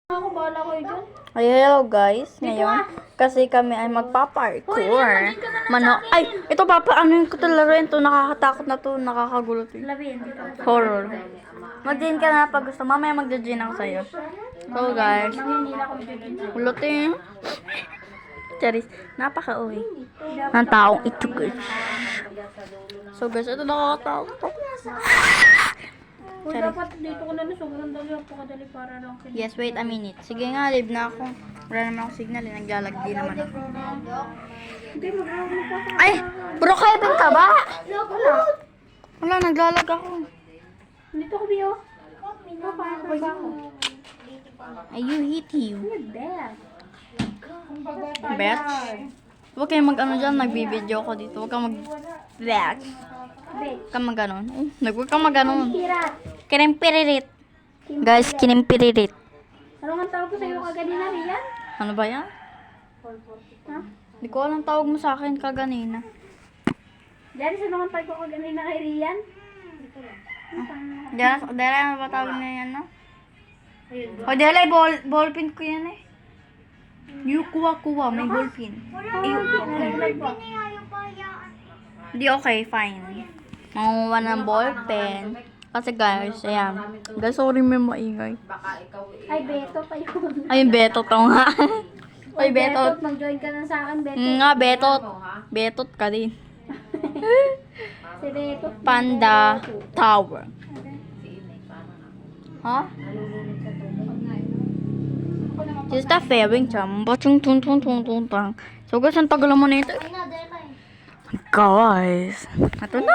Ako, bahala kayo dyan. Ay, hello guys. Ngayon, kasi kami ay magpa-parkour. Ay, ito ano ko to laruin to. Nakakatakot na to. Nakakagulo to. Horror. Mag-join ka na pag gusto. Mamaya mag-join ako sa'yo. So guys. Ulutin. Charis. Napaka-uwi. Ng taong ito guys. So guys, ito nakakatakot to. Kung dapat dito ko na sobrang dali ako kadali para lang. Yes, wait a minute. Sige nga, live na ako. Wala naman ako signal. Naglalagdi naman ako. Hindi, mag-aawin pa ako. Ay! Bro, Kevin ka ba? Wala, naglalag ako. Dito ko, Bio. Paano ba ako? Ay, you hit you. Bet. Bet? Huwag kayong mag-ano dyan. Nagbibideo ko dito. Huwag kang mag-react. Huwag kang mag-ganon. Huwag kang mag-ganon. Pirat. Kinimpiririt. Guys, kinimpiririt. Ano nga tawag ko sa'yo kaganina, Rian? Ano ba yan? Ha? Hindi ko alam tawag mo sa akin kaganina. Dari, sino nga tawag ko kaganina kay Rian? Dere, ano ba tawag na yan, no? O, Dere, ballpin ko yan eh. You kuha, may ballpin. Hindi okay, fine. Mangunguha ng ballpen. Kasi guys, ayan. Guys, sorry may maingay. Ay, Beto pa yun. Ay, Beto to nga. Ay, Betot. Mag-join ka na sa akin, Beto. Nga, Betot. Betot ka din. Si Beto. Panda Tower. Ha? Just a fairing chum. Bachung tung tung tung tung tung. So guys, ang tagal mo na ito. Guys. Ito na.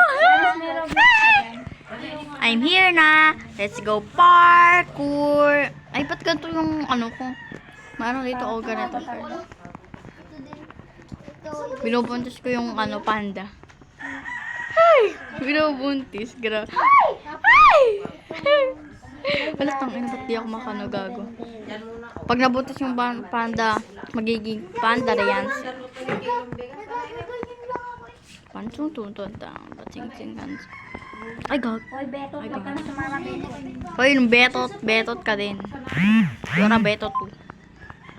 I'm here na. Let's go parkour. Ay, ba't ganito yung ano ko? Maano dito o ganito. Binubuntis ko yung ano, panda. Ay! Binubuntis. Grabe. Ay! Wala tang ina, ba't di ako makanagago? Pag nabuntis yung panda, magiging panda dance. Pansong tuntun tang, batsing-sing gans. Ay, gag. Hoy, Beto. Huwag ka na sumama, Beto. Hoy, yung betot ka din. Yung na betot to.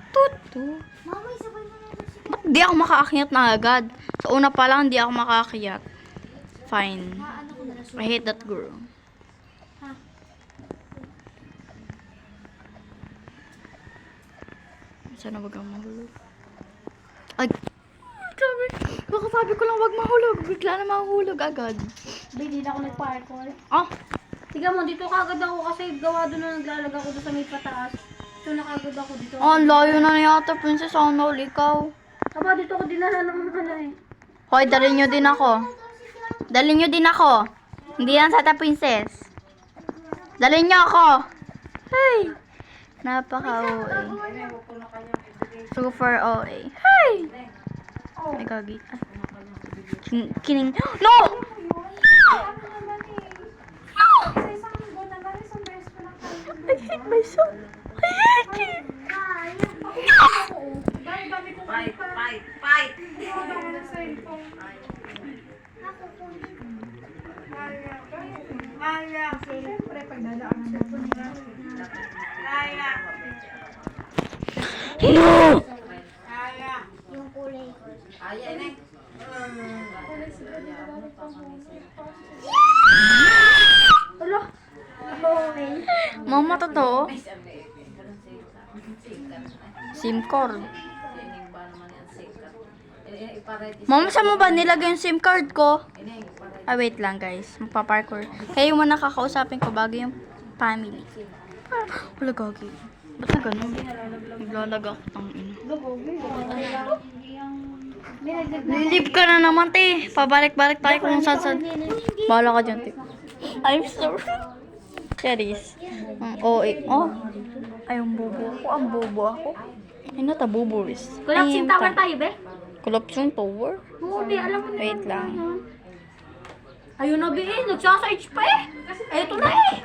Tutu. Ba't di ako makaakyat na agad? Sa una pa lang, di ako makaakyat. Fine. I hate that girl. Sana wag kang mahulog. Ay! Sabi, kakasabi ko lang wag mahulog. Bigla na mahulog agad. Hindi na ako nag-parkour. Ah! Tiga mo, dito kagad ako kasi gawa doon na naglalag ako doon sa may pataas. Ito na kagad ako dito. Oh, ang layo na yata, Princess Arnold, ikaw. Aba, dito ko dinala naman pala eh. Hoy, dalhin nyo din ako. Dalhin nyo din ako. Hindi yan sa Princess. Dalhin nyo ako. Hey! Napaka-OA. Super OA. Hey! Ay, gagi. Kining. No! I hate myself. I hate you. Fight! No! Yung kulay. Alo? Okay. Mama, totoo? SIM card. Mama, saan mo ba nilagay yung SIM card ko? Ah, wait lang guys. Magpa-parkour. Kayo mo nakakausapin ko bago yung family. Wala gagi. Ba't na ganun? Naglalag ako tang ina. Lilip ka na naman, te. Pabalik-balik tayo kung saan. Bahala ka dyan, te. I'm sorry. Charis. Ang OA. Oh. Ay, ang bobo ako. Ang bobo ako. Ay, nata boboris. Collapsing tower tayo, be? Collapsing tower? Oo, be. Alam mo na. Wait lang. Ayun na, be. Nagsasa-search pa eh. Ay, ito na eh.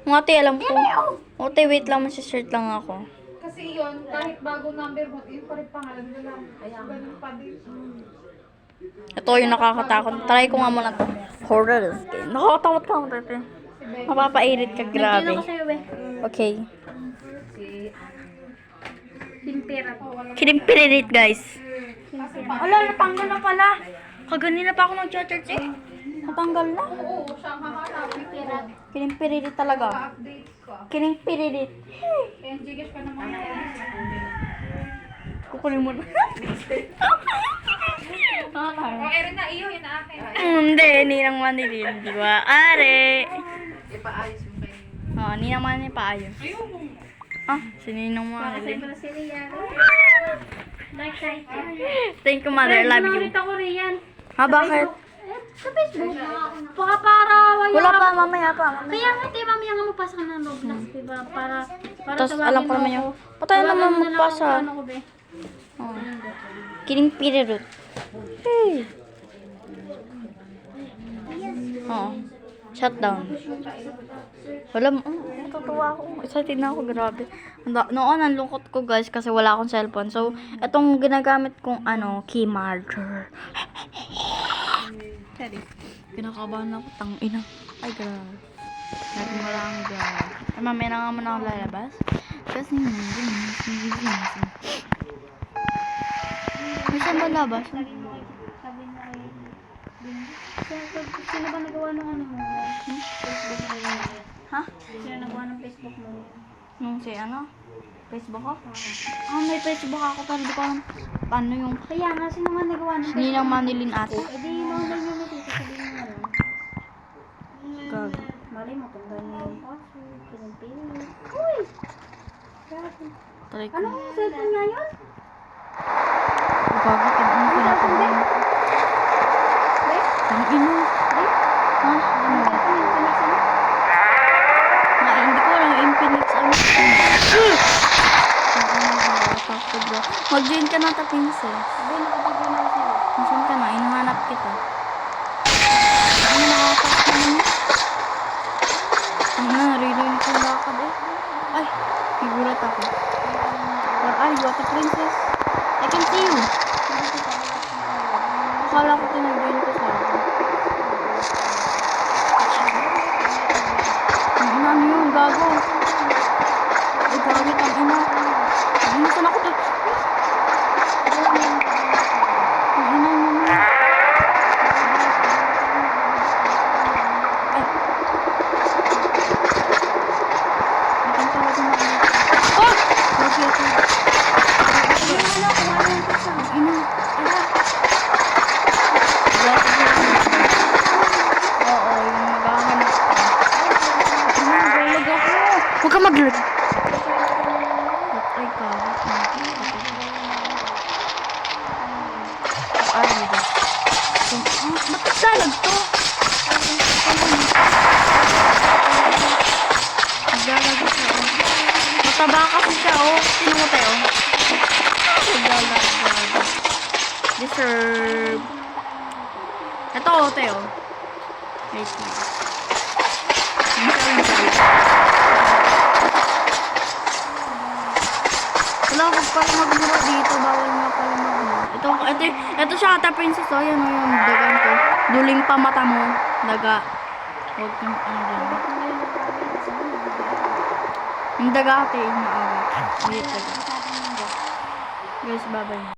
Mga te, alam ko. O, te, wait lang. Masisert lang ako. Kasi yun, kahit bago number mo, yun pa rin pangalan nila. Ganun pa din. Ito yung nakakatakot. Try ko nga muna to. Horror game. Nakakatakot ka mo, te. Mapapairit ka, grabe. Nagtino ko sa'yo, be. Okay. Timpirat. Kinimpirit, guys. Wala, natanggal na pala. Kaganina pa ako nag-charge eh. Natanggal na. Oo, siya ang hahanap. Timpirat. Kinimpirit talaga. Update ka. Kinimpirit. Kaya Gcash ka naman na. Kukunin mo na. O, erin na iyo, yun na akin. Hindi, ninang manilin. Di ba? Are. Ipaayos mo kayo. Oh, ninang manilin pa ayun. Ayun. Ah, si ninang Para sa manilin. Brasilia. Like site. Thank you, mother. Love you. Ulit ako Rian. Ha, bakit? Sa Facebook. Baka para Wala pa, mamaya pa. Kaya nga, di mamaya nga magpasa ka ng Roblox, diba? Para Tapos tawagin alam ko mo naman ako. yung... Patay Tawagan naman mo na lang ako magpasa. kung ano ko, be. Oh. Kinimpirit. Hey. Oh. Shutdown. Wala mo. Natutuwa ako. Excited na ako. Grabe. Noon, ang lungkot ko guys kasi wala akong cellphone. So, itong ginagamit kong key marker. Sorry. Kinakabahan ako. Tangina. Ay, grabe. Lagi mo lang grabe. Ay, mamaya na nga muna ako lalabas. Kasi may saan ba labas? Sabi mo kay sino ba nagawa ng ano mo? Facebook mo? Ha? Sino nagawa ng Facebook mo? Nung si Facebook ko? May Facebook ako pero di ko alam paano yung Kaya nga, sino nga nagawa ng hindi nang manilin ate. Eh di, no-online nyo na dito. Sabihin mo na lang. Gag. Mali mo kung gano'n yung password. Pinipili. Uy! Grabe. Try ko. Anong cellphone nga yun? Gagawin ko ano pinapagawa. Wait, Ang ino. wait. Ha? Anong cellphone yung pinasa mo? Hindi ko alam yung Infinix ano. Mag-join ka na ta princess. Sabi, nakapag-join ako sa'yo. Nasaan ka na? Inahanap kita. Ano nakakatak naman yun? Reload ko yung lakad eh. Ay, nagulat ako. Where are you, ate princess? I can see you. Akala ko tinag-join ko sa akin. Ang ina, ano yun? Gago. Ay, gamit ang ina. Ano saan ako to? Ang ina naman. Ay. Akin talaga na. Oh! Lagi ako. Ang ina. Oo, yung maghahanap ka. Maglalag ako. Huwag ka maglag. Ay, kawat na. Ay, dito. Ba't to? Maglalag siya. Mataba kasi siya, oh. Sino mo tayo? Maglalag. Deserve. Ito, Teo. Wait lang. Wala ko pala magmura dito. Bawal nga pala magmura. Ito siya ata princess. O, yan o yung dagan ko. Duling pa mata mo. Daga. Huwag kang ano dyan. Yung daga ate, yung maawa. Wait, daga. Guys, bye-bye.